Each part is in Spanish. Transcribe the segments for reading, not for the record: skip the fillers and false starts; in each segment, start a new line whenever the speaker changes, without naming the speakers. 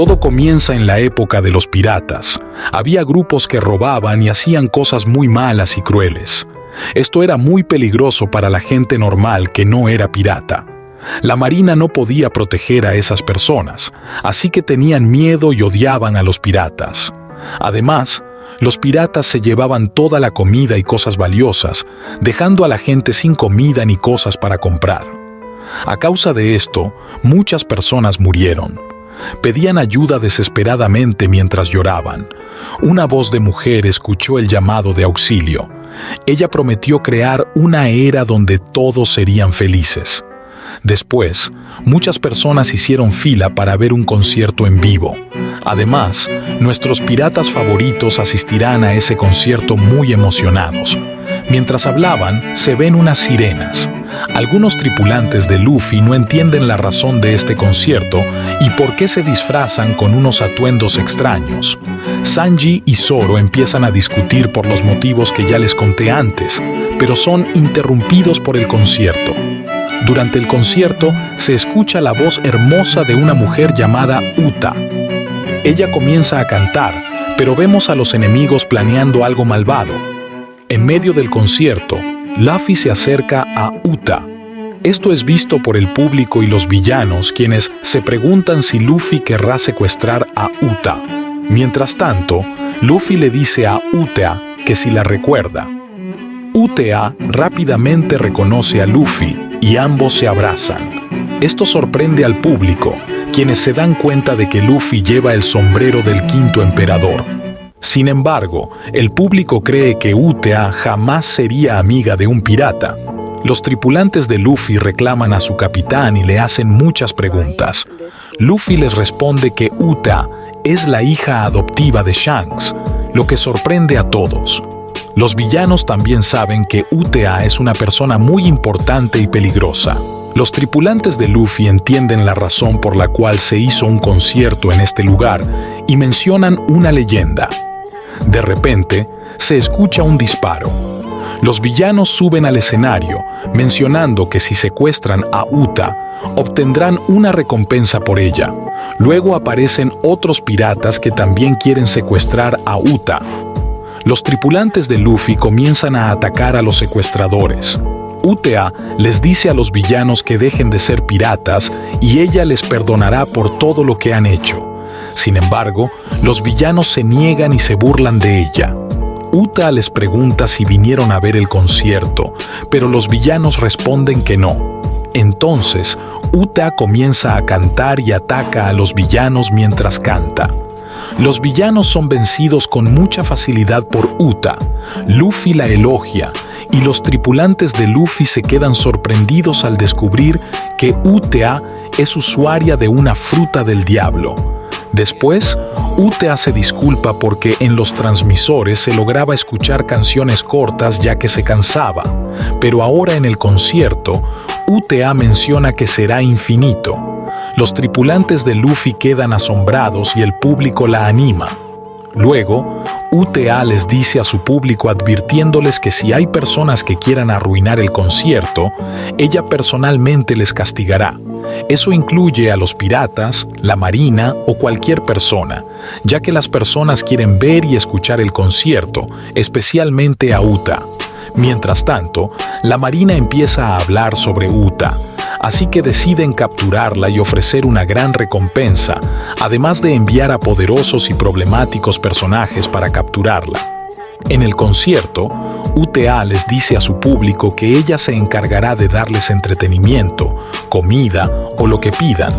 Todo comienza en la época de los piratas. Había grupos que robaban y hacían cosas muy malas y crueles. Esto era muy peligroso para la gente normal que no era pirata. La marina no podía proteger a esas personas, así que tenían miedo y odiaban a los piratas. Además, los piratas se llevaban toda la comida y cosas valiosas, dejando a la gente sin comida ni cosas para comprar. A causa de esto, muchas personas murieron. Pedían ayuda desesperadamente mientras lloraban. Una voz de mujer escuchó el llamado de auxilio. Ella prometió crear una era donde todos serían felices. Después, muchas personas hicieron fila para ver un concierto en vivo. Además, nuestros piratas favoritos asistirán a ese concierto muy emocionados. Mientras hablaban, se ven unas sirenas. Algunos tripulantes de Luffy no entienden la razón de este concierto y por qué se disfrazan con unos atuendos extraños. Sanji y Zoro empiezan a discutir por los motivos que ya les conté antes, pero son interrumpidos por el concierto. Durante el concierto se escucha la voz hermosa de una mujer llamada Uta. Ella comienza a cantar, pero vemos a los enemigos planeando algo malvado. En medio del concierto, Luffy se acerca a Uta. Esto es visto por el público y los villanos, quienes se preguntan si Luffy querrá secuestrar a Uta. Mientras tanto, Luffy le dice a Uta que si la recuerda. Uta rápidamente reconoce a Luffy y ambos se abrazan. Esto sorprende al público, quienes se dan cuenta de que Luffy lleva el sombrero del quinto emperador. Sin embargo, el público cree que Uta jamás sería amiga de un pirata. Los tripulantes de Luffy reclaman a su capitán y le hacen muchas preguntas. Luffy les responde que Uta es la hija adoptiva de Shanks, lo que sorprende a todos. Los villanos también saben que Uta es una persona muy importante y peligrosa. Los tripulantes de Luffy entienden la razón por la cual se hizo un concierto en este lugar y mencionan una leyenda. De repente, se escucha un disparo. Los villanos suben al escenario, mencionando que si secuestran a Uta, obtendrán una recompensa por ella. Luego aparecen otros piratas que también quieren secuestrar a Uta. Los tripulantes de Luffy comienzan a atacar a los secuestradores. Uta les dice a los villanos que dejen de ser piratas y ella les perdonará por todo lo que han hecho. Sin embargo, los villanos se niegan y se burlan de ella. Uta les pregunta si vinieron a ver el concierto, pero los villanos responden que no. Entonces, Uta comienza a cantar y ataca a los villanos mientras canta. Los villanos son vencidos con mucha facilidad por Uta. Luffy la elogia y los tripulantes de Luffy se quedan sorprendidos al descubrir que Uta es usuaria de una fruta del diablo. Después, Uta se disculpa porque en los transmisores se lograba escuchar canciones cortas ya que se cansaba, pero ahora en el concierto, Uta menciona que será infinito. Los tripulantes de Luffy quedan asombrados y el público la anima. Luego, Uta les dice a su público advirtiéndoles que si hay personas que quieran arruinar el concierto, ella personalmente les castigará. Eso incluye a los piratas, la marina o cualquier persona, ya que las personas quieren ver y escuchar el concierto, especialmente a Uta. Mientras tanto, la marina empieza a hablar sobre Uta, así que deciden capturarla y ofrecer una gran recompensa, además de enviar a poderosos y problemáticos personajes para capturarla. En el concierto, Uta les dice a su público que ella se encargará de darles entretenimiento, comida o lo que pidan,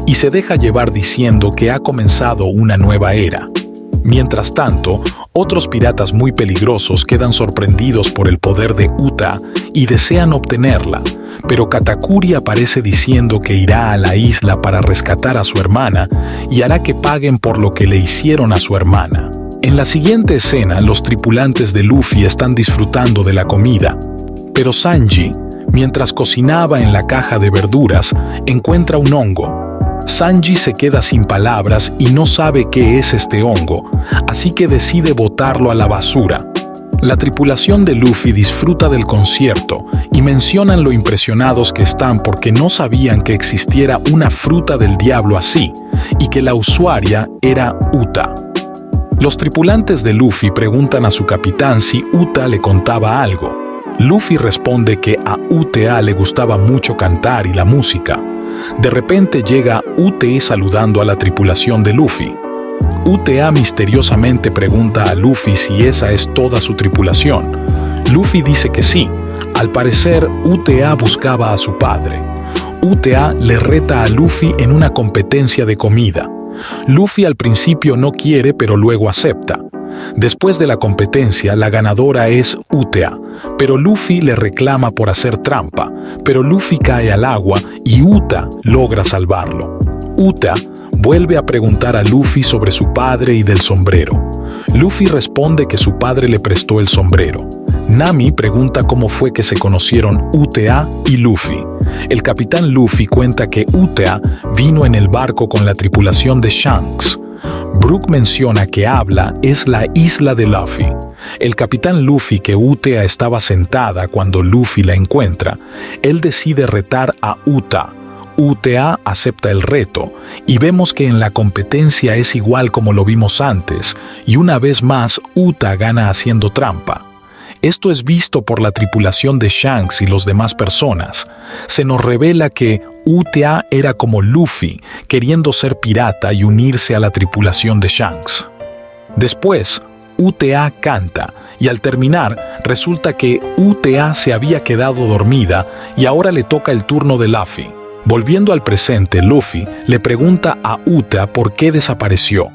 y se deja llevar diciendo que ha comenzado una nueva era. Mientras tanto, otros piratas muy peligrosos quedan sorprendidos por el poder de Uta y desean obtenerla, pero Katakuri aparece diciendo que irá a la isla para rescatar a su hermana y hará que paguen por lo que le hicieron a su hermana. En la siguiente escena, los tripulantes de Luffy están disfrutando de la comida, pero Sanji, mientras cocinaba en la caja de verduras, encuentra un hongo. Sanji se queda sin palabras y no sabe qué es este hongo, así que decide botarlo a la basura. La tripulación de Luffy disfruta del concierto y mencionan lo impresionados que están porque no sabían que existiera una fruta del diablo así y que la usuaria era Uta. Los tripulantes de Luffy preguntan a su capitán si Uta le contaba algo. Luffy responde que a Uta le gustaba mucho cantar y la música. De repente llega Uta saludando a la tripulación de Luffy. Uta misteriosamente pregunta a Luffy si esa es toda su tripulación. Luffy dice que sí. Al parecer, Uta buscaba a su padre. Uta le reta a Luffy en una competencia de comida. Luffy al principio no quiere, pero luego acepta. Después de la competencia, la ganadora es Uta, pero Luffy le reclama por hacer trampa, pero Luffy cae al agua y Uta logra salvarlo. Uta vuelve a preguntar a Luffy sobre su padre y del sombrero. Luffy responde que su padre le prestó el sombrero. Nami pregunta cómo fue que se conocieron Uta y Luffy. El capitán Luffy cuenta que Uta vino en el barco con la tripulación de Shanks. Brook menciona que Habla es la isla de Luffy. El capitán Luffy que Uta estaba sentada cuando Luffy la encuentra, él decide retar a Uta. Uta acepta el reto y vemos que en la competencia es igual como lo vimos antes y una vez más Uta gana haciendo trampa. Esto es visto por la tripulación de Shanks y los demás personas. Se nos revela que Uta era como Luffy, queriendo ser pirata y unirse a la tripulación de Shanks. Después, Uta canta y al terminar resulta que Uta se había quedado dormida y ahora le toca el turno de Luffy. Volviendo al presente, Luffy le pregunta a Uta por qué desapareció.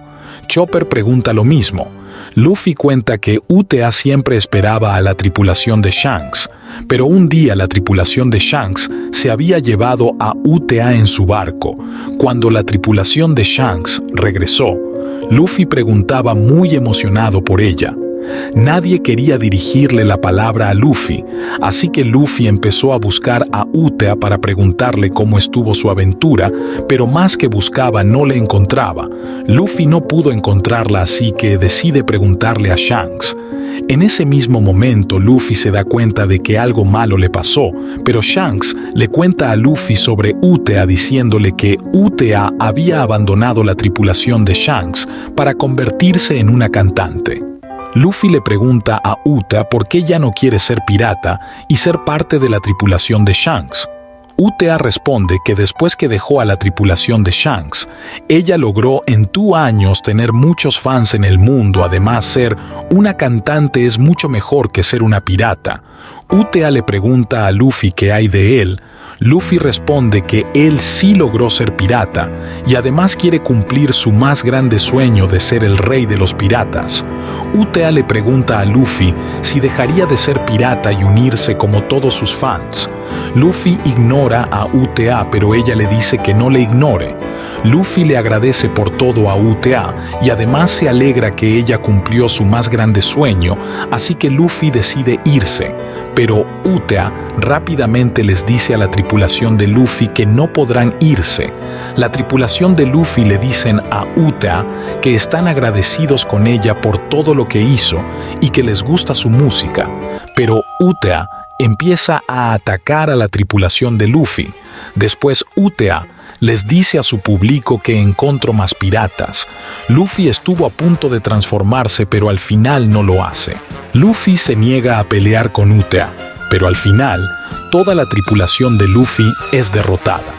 Chopper pregunta lo mismo. Luffy cuenta que Uta siempre esperaba a la tripulación de Shanks, pero un día la tripulación de Shanks se había llevado a Uta en su barco. Cuando la tripulación de Shanks regresó, Luffy preguntaba muy emocionado por ella. Nadie quería dirigirle la palabra a Luffy, así que Luffy empezó a buscar a Uta para preguntarle cómo estuvo su aventura, pero más que buscaba no le encontraba. Luffy no pudo encontrarla, así que decide preguntarle a Shanks. En ese mismo momento Luffy se da cuenta de que algo malo le pasó, pero Shanks le cuenta a Luffy sobre Uta diciéndole que Uta había abandonado la tripulación de Shanks para convertirse en una cantante. Luffy le pregunta a Uta por qué ya no quiere ser pirata y ser parte de la tripulación de Shanks. Uta responde que después que dejó a la tripulación de Shanks, ella logró en 2 años tener muchos fans en el mundo, además ser una cantante es mucho mejor que ser una pirata. Uta le pregunta a Luffy qué hay de él. Luffy responde que él sí logró ser pirata y además quiere cumplir su más grande sueño de ser el rey de los piratas. Uta le pregunta a Luffy si dejaría de ser pirata y unirse como todos sus fans. Luffy ignora a Uta, pero ella le dice que no le ignore. Luffy le agradece por todo a Uta y además se alegra que ella cumplió su más grande sueño, así que Luffy decide irse. Pero Uta rápidamente les dice a la tripulación de Luffy que no podrán irse. La tripulación de Luffy le dicen a Uta que están agradecidos con ella por todo lo que hizo y que les gusta su música. Pero Uta empieza a atacar a la tripulación de Luffy. Después Uta les dice a su público que encontró más piratas. Luffy estuvo a punto de transformarse, pero al final no lo hace. Luffy se niega a pelear con Uta, pero al final, toda la tripulación de Luffy es derrotada.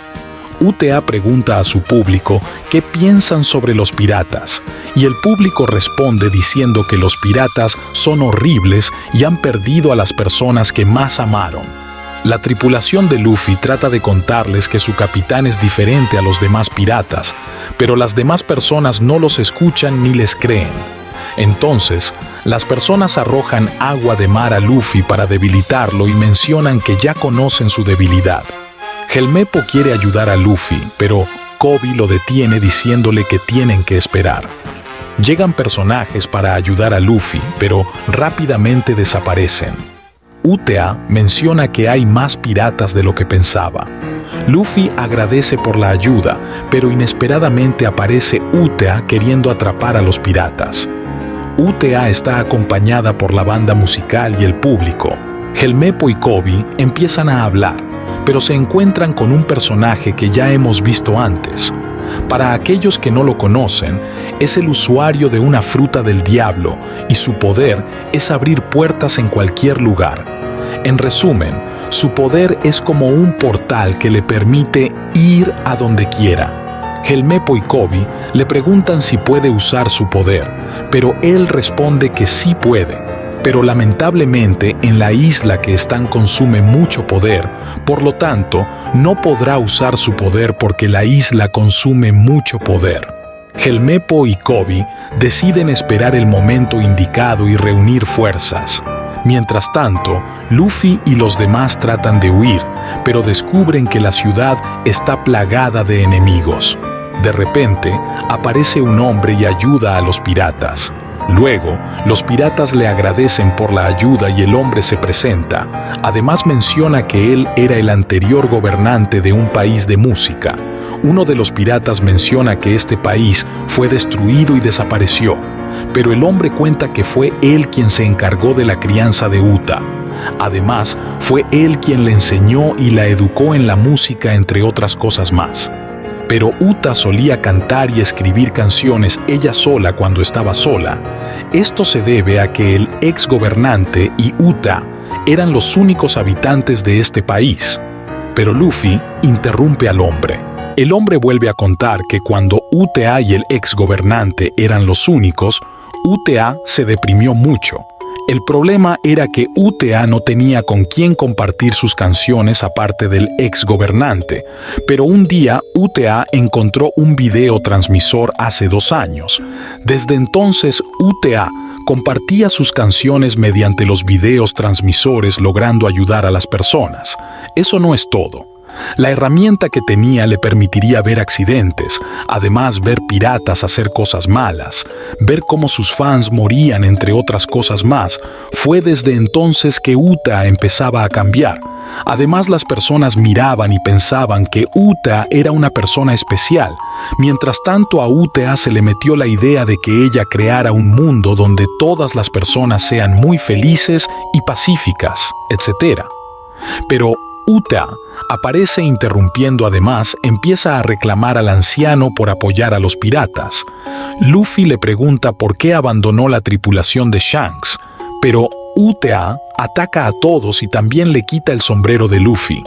Uta pregunta a su público qué piensan sobre los piratas, y el público responde diciendo que los piratas son horribles y han perdido a las personas que más amaron. La tripulación de Luffy trata de contarles que su capitán es diferente a los demás piratas, pero las demás personas no los escuchan ni les creen. Entonces, las personas arrojan agua de mar a Luffy para debilitarlo y mencionan que ya conocen su debilidad. Helmeppo quiere ayudar a Luffy, pero Koby lo detiene diciéndole que tienen que esperar. Llegan personajes para ayudar a Luffy, pero rápidamente desaparecen. Uta menciona que hay más piratas de lo que pensaba. Luffy agradece por la ayuda, pero inesperadamente aparece Uta queriendo atrapar a los piratas. UTA está acompañada por la banda musical y el público. Helmeppo y Kobe empiezan a hablar, pero se encuentran con un personaje que ya hemos visto antes. Para aquellos que no lo conocen, es el usuario de una fruta del diablo y su poder es abrir puertas en cualquier lugar. En resumen, su poder es como un portal que le permite ir a donde quiera. Helmeppo y Kobe le preguntan si puede usar su poder, pero él responde que sí puede. Pero lamentablemente en la isla que están consume mucho poder, por lo tanto, no podrá usar su poder porque la isla consume mucho poder. Helmeppo y Kobe deciden esperar el momento indicado y reunir fuerzas. Mientras tanto, Luffy y los demás tratan de huir, pero descubren que la ciudad está plagada de enemigos. De repente, aparece un hombre y ayuda a los piratas. Luego, los piratas le agradecen por la ayuda y el hombre se presenta. Además menciona que él era el anterior gobernante de un país de música. Uno de los piratas menciona que este país fue destruido y desapareció, pero el hombre cuenta que fue él quien se encargó de la crianza de Uta. Además, fue él quien le enseñó y la educó en la música, entre otras cosas más. Pero Uta solía cantar y escribir canciones ella sola cuando estaba sola. Esto se debe a que el ex gobernante y Uta eran los únicos habitantes de este país. Pero Luffy interrumpe al hombre. El hombre vuelve a contar que cuando UTA y el ex gobernante eran los únicos, UTA se deprimió mucho. El problema era que UTA no tenía con quién compartir sus canciones aparte del ex gobernante, pero un día UTA encontró un video transmisor hace 2 años. Desde entonces UTA compartía sus canciones mediante los videos transmisores, logrando ayudar a las personas. Eso no es todo. La herramienta que tenía le permitiría ver accidentes, además ver piratas hacer cosas malas, ver cómo sus fans morían, entre otras cosas más. Fue desde entonces que Uta empezaba a cambiar. Además, las personas miraban y pensaban que Uta era una persona especial. Mientras tanto, a Uta se le metió la idea de que ella creara un mundo donde todas las personas sean muy felices y pacíficas, etc. Pero Uta aparece interrumpiendo. Además, empieza a reclamar al anciano por apoyar a los piratas. Luffy le pregunta por qué abandonó la tripulación de Shanks, pero Uta ataca a todos y también le quita el sombrero de Luffy.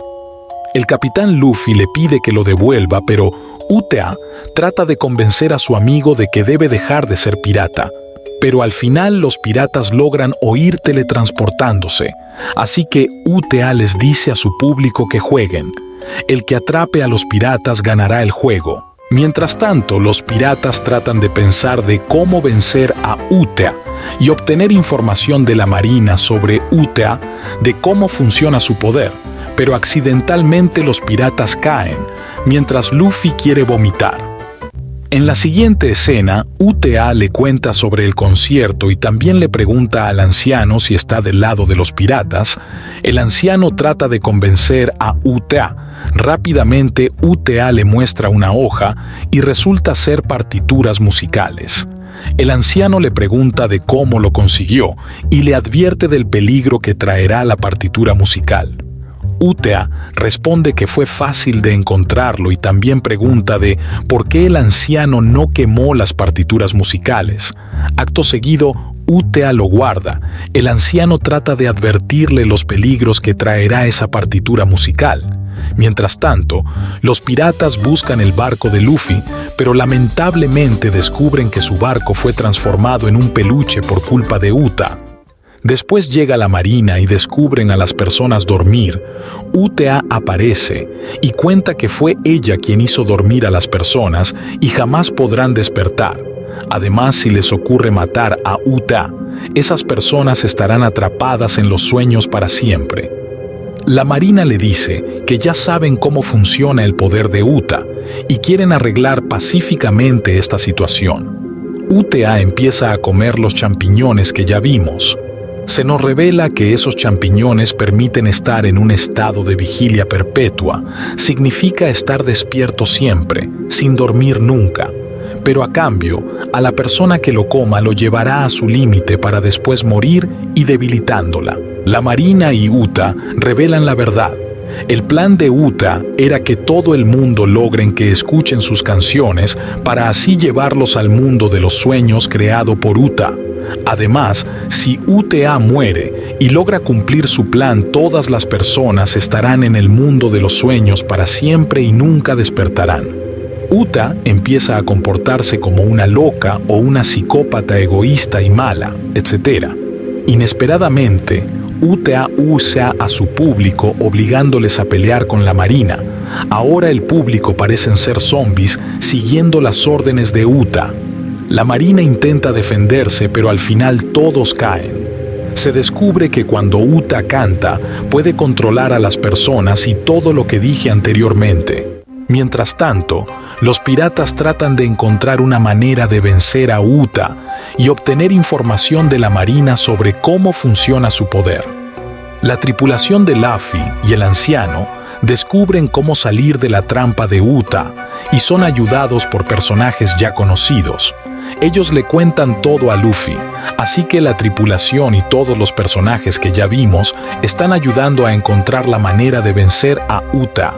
El capitán Luffy le pide que lo devuelva, pero Uta trata de convencer a su amigo de que debe dejar de ser pirata. Pero al final los piratas logran huir teletransportándose, así que UTA les dice a su público que jueguen. El que atrape a los piratas ganará el juego. Mientras tanto, los piratas tratan de pensar de cómo vencer a UTA y obtener información de la marina sobre UTA, de cómo funciona su poder, pero accidentalmente los piratas caen, mientras Luffy quiere vomitar. En la siguiente escena, UTA le cuenta sobre el concierto y también le pregunta al anciano si está del lado de los piratas. El anciano trata de convencer a UTA. Rápidamente, UTA le muestra una hoja y resulta ser partituras musicales. El anciano le pregunta de cómo lo consiguió y le advierte del peligro que traerá la partitura musical. UTA responde que fue fácil de encontrarlo y también pregunta de por qué el anciano no quemó las partituras musicales. Acto seguido, UTA lo guarda. El anciano trata de advertirle los peligros que traerá esa partitura musical. Mientras tanto, los piratas buscan el barco de Luffy, pero lamentablemente descubren que su barco fue transformado en un peluche por culpa de UTA. Después llega la marina y descubren a las personas dormir. UTA aparece y cuenta que fue ella quien hizo dormir a las personas y jamás podrán despertar. Además, si les ocurre matar a UTA, esas personas estarán atrapadas en los sueños para siempre. La marina le dice que ya saben cómo funciona el poder de UTA y quieren arreglar pacíficamente esta situación. UTA empieza a comer los champiñones que ya vimos. Se nos revela que esos champiñones permiten estar en un estado de vigilia perpetua. Significa estar despierto siempre, sin dormir nunca. pero a cambio, a la persona que lo coma lo llevará a su límite para después morir y debilitándola. La Marina y Uta revelan la verdad. El plan de Uta era que todo el mundo logren que escuchen sus canciones para así llevarlos al mundo de los sueños creado por Uta. Además, si Uta muere y logra cumplir su plan, todas las personas estarán en el mundo de los sueños para siempre y nunca despertarán. Uta empieza a comportarse como una loca o una psicópata egoísta y mala, etc. Inesperadamente, Uta usa a su público obligándoles a pelear con la Marina. Ahora el público parecen ser zombies siguiendo las órdenes de Uta. La Marina intenta defenderse, pero al final todos caen. Se descubre que cuando Uta canta, puede controlar a las personas y todo lo que dije anteriormente. Mientras tanto, los piratas tratan de encontrar una manera de vencer a Uta y obtener información de la Marina sobre cómo funciona su poder. La tripulación de Luffy y el anciano descubren cómo salir de la trampa de Uta y son ayudados por personajes ya conocidos. Ellos le cuentan todo a Luffy, así que la tripulación y todos los personajes que ya vimos están ayudando a encontrar la manera de vencer a Uta.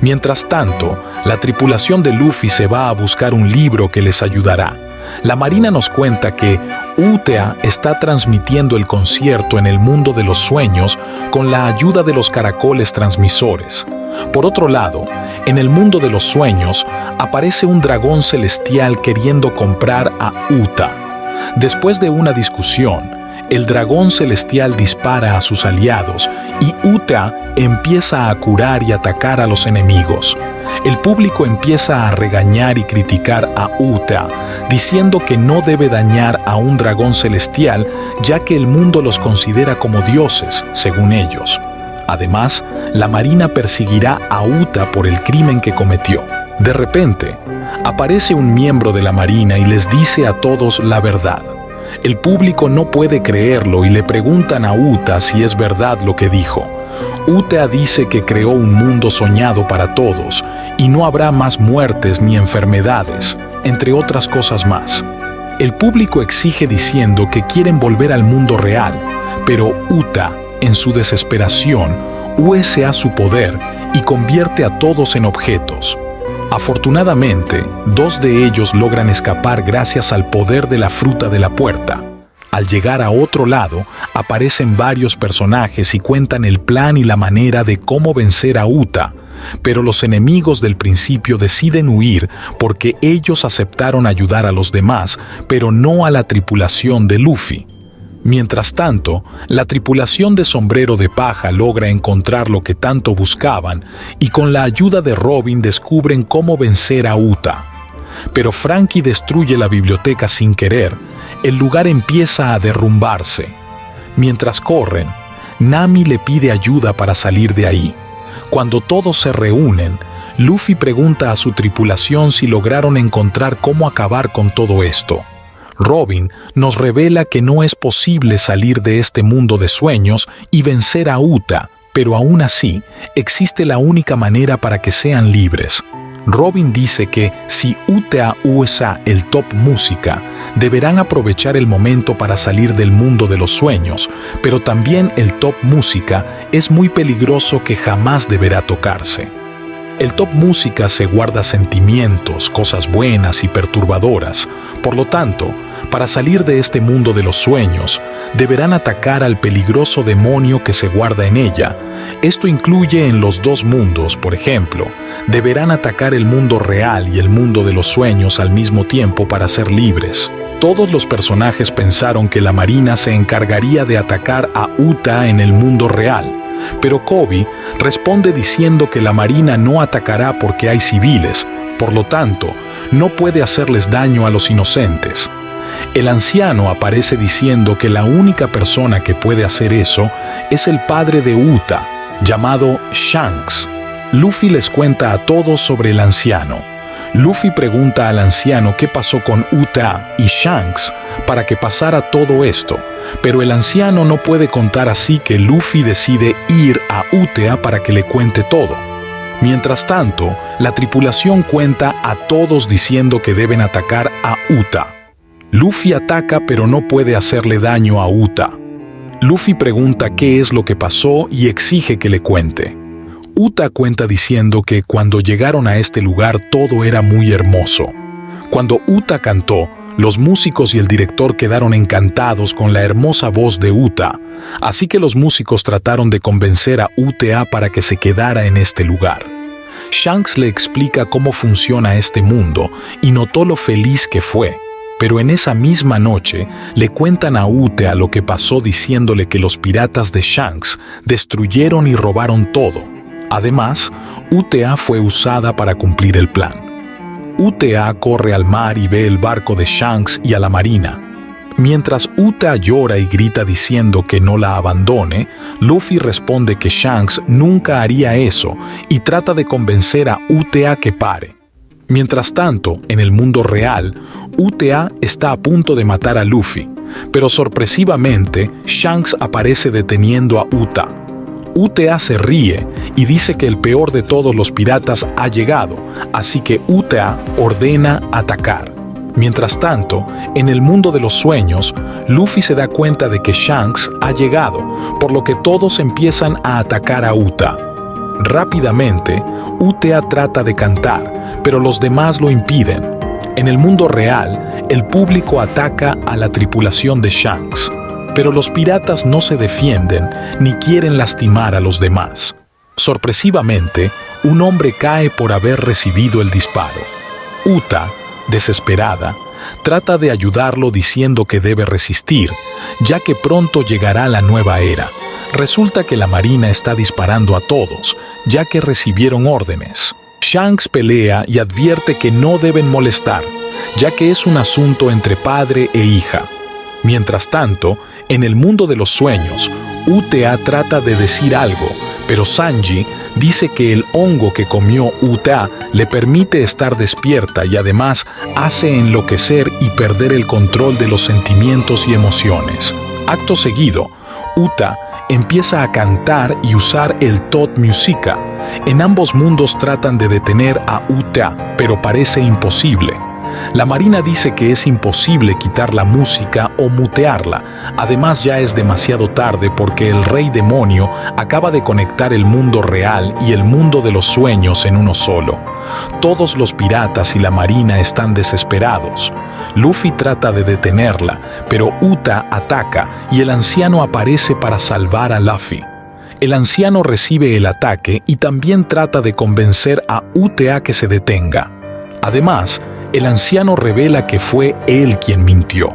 Mientras tanto, la tripulación de Luffy se va a buscar un libro que les ayudará. La Marina nos cuenta que Uta está transmitiendo el concierto en el mundo de los sueños con la ayuda de los caracoles transmisores. Por otro lado, en el mundo de los sueños, aparece un dragón celestial queriendo comprar a Uta. Después de una discusión, el dragón celestial dispara a sus aliados y Uta empieza a curar y atacar a los enemigos. El público empieza a regañar y criticar a Uta, diciendo que no debe dañar a un dragón celestial, ya que el mundo los considera como dioses, según ellos. Además, la Marina perseguirá a Uta por el crimen que cometió. De repente, aparece un miembro de la Marina y les dice a todos la verdad. El público no puede creerlo y le preguntan a Uta si es verdad lo que dijo. Uta dice que creó un mundo soñado para todos y no habrá más muertes ni enfermedades, entre otras cosas más. El público exige diciendo que quieren volver al mundo real, pero Uta, en su desesperación, usa su poder y convierte a todos en objetos. Afortunadamente, 2 de ellos logran escapar gracias al poder de la fruta de la puerta. Al llegar a otro lado, aparecen varios personajes y cuentan el plan y la manera de cómo vencer a Uta, pero los enemigos del principio deciden huir porque ellos aceptaron ayudar a los demás, pero no a la tripulación de Luffy. Mientras tanto, la tripulación de Sombrero de Paja logra encontrar lo que tanto buscaban y con la ayuda de Robin descubren cómo vencer a Uta. Pero Franky destruye la biblioteca sin querer. El lugar empieza a derrumbarse. Mientras corren, Nami le pide ayuda para salir de ahí. Cuando todos se reúnen, Luffy pregunta a su tripulación si lograron encontrar cómo acabar con todo esto. Robin nos revela que no es posible salir de este mundo de sueños y vencer a Uta, pero aún así existe la única manera para que sean libres. Robin dice que si Uta usa el top música, deberán aprovechar el momento para salir del mundo de los sueños, pero también el top música es muy peligroso que jamás deberá tocarse. El top música se guarda sentimientos, cosas buenas y perturbadoras. Por lo tanto, para salir de este mundo de los sueños, deberán atacar al peligroso demonio que se guarda en ella. Esto incluye en los 2 mundos, por ejemplo. Deberán atacar el mundo real y el mundo de los sueños al mismo tiempo para ser libres. Todos los personajes pensaron que la Marina se encargaría de atacar a Uta en el mundo real. Pero Koby responde diciendo que la Marina no atacará porque hay civiles, por lo tanto, no puede hacerles daño a los inocentes. El anciano aparece diciendo que la única persona que puede hacer eso es el padre de Uta, llamado Shanks. Luffy les cuenta a todos sobre el anciano. Luffy pregunta al anciano qué pasó con Uta y Shanks para que pasara todo esto, pero el anciano no puede contar, así que Luffy decide ir a Uta para que le cuente todo. Mientras tanto, la tripulación cuenta a todos diciendo que deben atacar a Uta. Luffy ataca pero no puede hacerle daño a Uta. Luffy pregunta qué es lo que pasó y exige que le cuente. Uta cuenta diciendo que cuando llegaron a este lugar todo era muy hermoso. Cuando Uta cantó, los músicos y el director quedaron encantados con la hermosa voz de Uta, así que los músicos trataron de convencer a UTA para que se quedara en este lugar. Shanks le explica cómo funciona este mundo y notó lo feliz que fue, pero en esa misma noche le cuentan a UTA lo que pasó diciéndole que los piratas de Shanks destruyeron y robaron todo. Además, UTA fue usada para cumplir el plan. UTA corre al mar y ve el barco de Shanks y a la marina. Mientras Uta llora y grita diciendo que no la abandone, Luffy responde que Shanks nunca haría eso y trata de convencer a Uta que pare. Mientras tanto, en el mundo real, Uta está a punto de matar a Luffy, pero sorpresivamente Shanks aparece deteniendo a Uta. Uta se ríe y dice que el peor de todos los piratas ha llegado, así que Uta ordena atacar. Mientras tanto, en el mundo de los sueños, Luffy se da cuenta de que Shanks ha llegado, por lo que todos empiezan a atacar a Uta. Rápidamente, Uta trata de cantar, pero los demás lo impiden. En el mundo real, el público ataca a la tripulación de Shanks, pero los piratas no se defienden ni quieren lastimar a los demás. Sorpresivamente, un hombre cae por haber recibido el disparo. Uta, desesperada, trata de ayudarlo diciendo que debe resistir, ya que pronto llegará la nueva era. Resulta que la marina está disparando a todos, ya que recibieron órdenes. Shanks pelea y advierte que no deben molestar, ya que es un asunto entre padre e hija. Mientras tanto, en el mundo de los sueños, Uta trata de decir algo, pero Sanji dice que el hongo que comió Uta le permite estar despierta y además hace enloquecer y perder el control de los sentimientos y emociones. Acto seguido, Uta empieza a cantar y usar el Thought Musica. En ambos mundos tratan de detener a Uta, pero parece imposible. La marina dice que es imposible quitar la música o mutearla. Además, ya es demasiado tarde porque el Rey Demonio acaba de conectar el mundo real y el mundo de los sueños en uno solo. Todos los piratas y la marina están desesperados. Luffy trata de detenerla, pero Uta ataca y el anciano aparece para salvar a Luffy. El anciano recibe el ataque y también trata de convencer a Uta que se detenga. Además, el anciano revela que fue él quien mintió.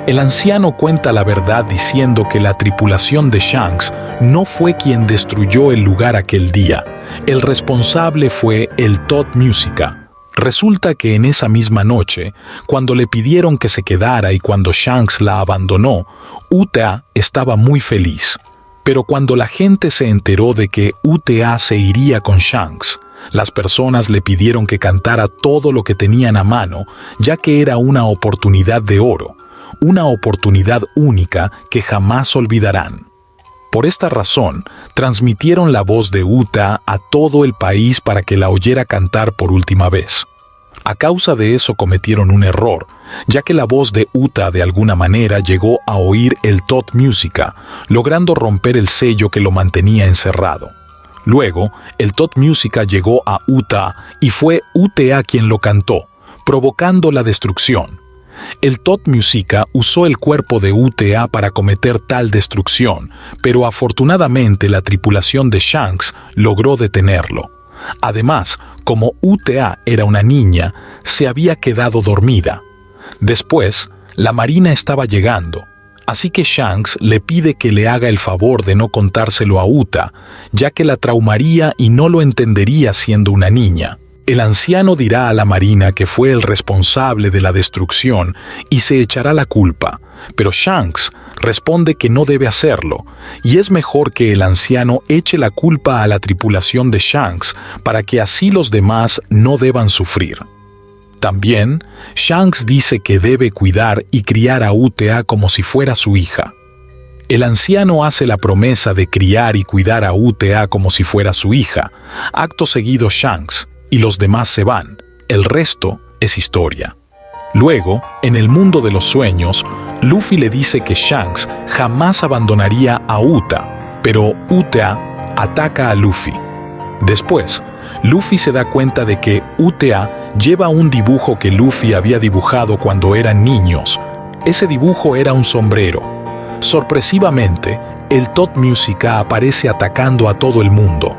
El anciano cuenta la verdad diciendo que la tripulación de Shanks no fue quien destruyó el lugar aquel día. El responsable fue el Thought Musica. Resulta que en esa misma noche, cuando le pidieron que se quedara y cuando Shanks la abandonó, Uta estaba muy feliz. Pero cuando la gente se enteró de que Uta se iría con Shanks, las personas le pidieron que cantara todo lo que tenían a mano, ya que era una oportunidad de oro, una oportunidad única que jamás olvidarán. Por esta razón, transmitieron la voz de Uta a todo el país para que la oyera cantar por última vez. A causa de eso cometieron un error, ya que la voz de Uta de alguna manera llegó a oír el Thought Musica, logrando romper el sello que lo mantenía encerrado. Luego, el Thought Musica llegó a Uta y fue Uta quien lo cantó, provocando la destrucción. El Thought Musica usó el cuerpo de Uta para cometer tal destrucción, pero afortunadamente la tripulación de Shanks logró detenerlo. Además, como Uta era una niña, se había quedado dormida. Después, la marina estaba llegando. Así que Shanks le pide que le haga el favor de no contárselo a Uta, ya que la traumaría y no lo entendería siendo una niña. El anciano dirá a la marina que fue el responsable de la destrucción y se echará la culpa, pero Shanks responde que no debe hacerlo, y es mejor que el anciano eche la culpa a la tripulación de Shanks para que así los demás no deban sufrir. También, Shanks dice que debe cuidar y criar a Uta como si fuera su hija. El anciano hace la promesa de criar y cuidar a Uta como si fuera su hija. Acto seguido Shanks y los demás se van. El resto es historia. Luego, en el mundo de los sueños, Luffy le dice que Shanks jamás abandonaría a Uta, pero Uta ataca a Luffy. Después, Luffy se da cuenta de que Uta lleva un dibujo que Luffy había dibujado cuando eran niños. Ese dibujo era un sombrero. Sorpresivamente, el Toad Musica aparece atacando a todo el mundo.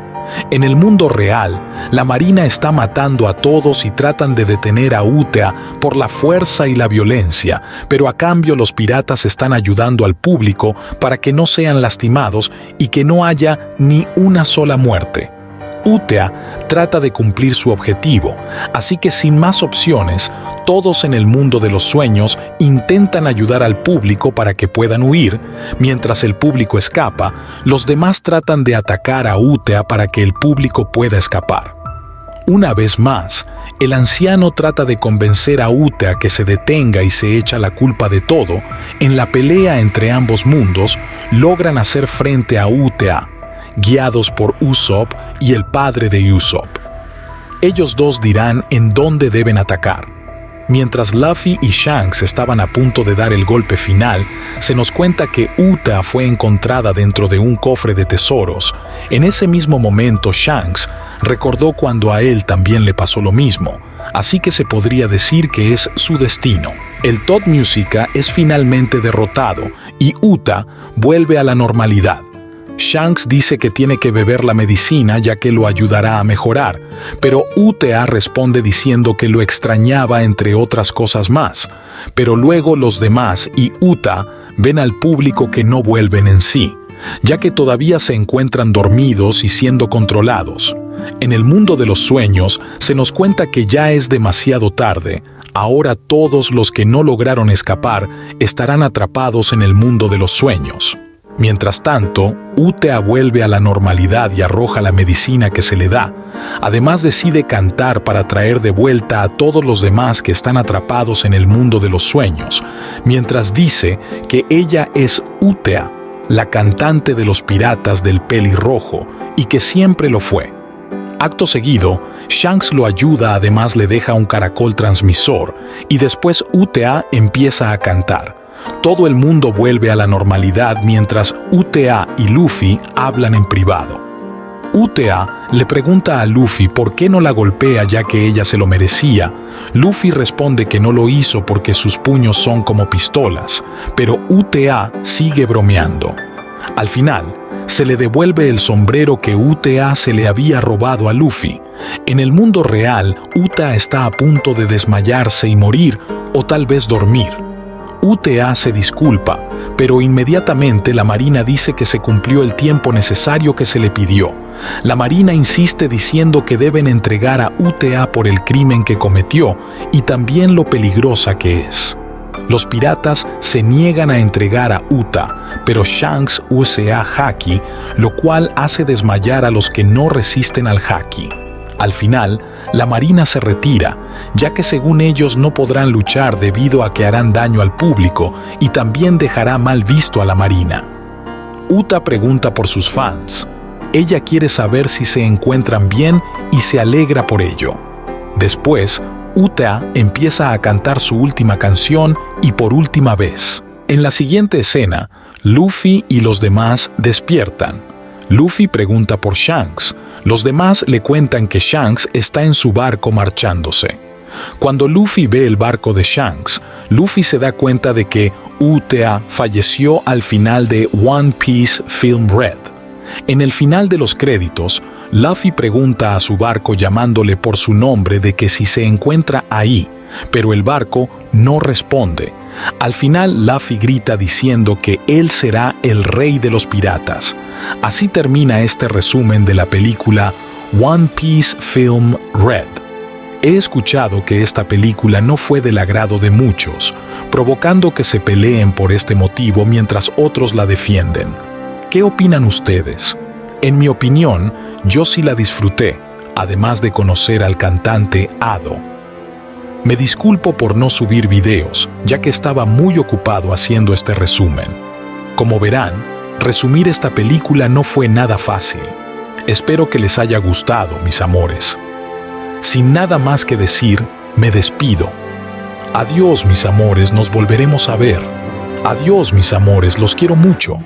En el mundo real, la Marina está matando a todos y tratan de detener a Uta por la fuerza y la violencia, pero a cambio los piratas están ayudando al público para que no sean lastimados y que no haya ni una sola muerte. Uta trata de cumplir su objetivo, así que sin más opciones, todos en el mundo de los sueños intentan ayudar al público para que puedan huir. Mientras el público escapa, los demás tratan de atacar a Uta para que el público pueda escapar. Una vez más, el anciano trata de convencer a Uta que se detenga y se echa la culpa de todo. En la pelea entre ambos mundos, logran hacer frente a Uta, guiados por Usopp y el padre de Usopp. Ellos dos dirán en dónde deben atacar. Mientras Luffy y Shanks estaban a punto de dar el golpe final, se nos cuenta que Uta fue encontrada dentro de un cofre de tesoros. En ese mismo momento Shanks recordó cuando a él también le pasó lo mismo, así que se podría decir que es su destino. El Toad Musica es finalmente derrotado y Uta vuelve a la normalidad. Shanks dice que tiene que beber la medicina ya que lo ayudará a mejorar, pero Uta responde diciendo que lo extrañaba entre otras cosas más. Pero luego los demás y Uta ven al público que no vuelven en sí, ya que todavía se encuentran dormidos y siendo controlados. En el mundo de los sueños se nos cuenta que ya es demasiado tarde. Ahora todos los que no lograron escapar estarán atrapados en el mundo de los sueños. Mientras tanto, Uta vuelve a la normalidad y arroja la medicina que se le da. Además decide cantar para traer de vuelta a todos los demás que están atrapados en el mundo de los sueños, mientras dice que ella es Uta, la cantante de los piratas del pelirrojo, y que siempre lo fue. Acto seguido, Shanks lo ayuda, además le deja un caracol transmisor, y después Uta empieza a cantar. Todo el mundo vuelve a la normalidad mientras Uta y Luffy hablan en privado. Uta le pregunta a Luffy por qué no la golpea ya que ella se lo merecía. Luffy responde que no lo hizo porque sus puños son como pistolas, pero Uta sigue bromeando. Al final, se le devuelve el sombrero que Uta se le había robado a Luffy. En el mundo real, Uta está a punto de desmayarse y morir, o tal vez dormir. Uta se disculpa, pero inmediatamente la Marina dice que se cumplió el tiempo necesario que se le pidió. La Marina insiste diciendo que deben entregar a Uta por el crimen que cometió y también lo peligrosa que es. Los piratas se niegan a entregar a Uta, pero Shanks usa Haki, lo cual hace desmayar a los que no resisten al Haki. Al final, la Marina se retira, ya que según ellos no podrán luchar debido a que harán daño al público y también dejará mal visto a la Marina. Uta pregunta por sus fans. Ella quiere saber si se encuentran bien y se alegra por ello. Después, Uta empieza a cantar su última canción y por última vez. En la siguiente escena, Luffy y los demás despiertan. Luffy pregunta por Shanks. Los demás le cuentan que Shanks está en su barco marchándose. Cuando Luffy ve el barco de Shanks, Luffy se da cuenta de que Uta falleció al final de One Piece Film Red. En el final de los créditos, Luffy pregunta a su barco llamándole por su nombre de que si se encuentra ahí, pero el barco no responde. Al final, Luffy grita diciendo que él será el rey de los piratas. Así termina este resumen de la película One Piece Film Red. He escuchado que esta película no fue del agrado de muchos, provocando que se peleen por este motivo mientras otros la defienden. ¿Qué opinan ustedes? En mi opinión, yo sí la disfruté, además de conocer al cantante Ado. Me disculpo por no subir videos, ya que estaba muy ocupado haciendo este resumen. Como verán, resumir esta película no fue nada fácil. Espero que les haya gustado, mis amores. Sin nada más que decir, me despido. Adiós, mis amores, nos volveremos a ver. Adiós, mis amores, los quiero mucho.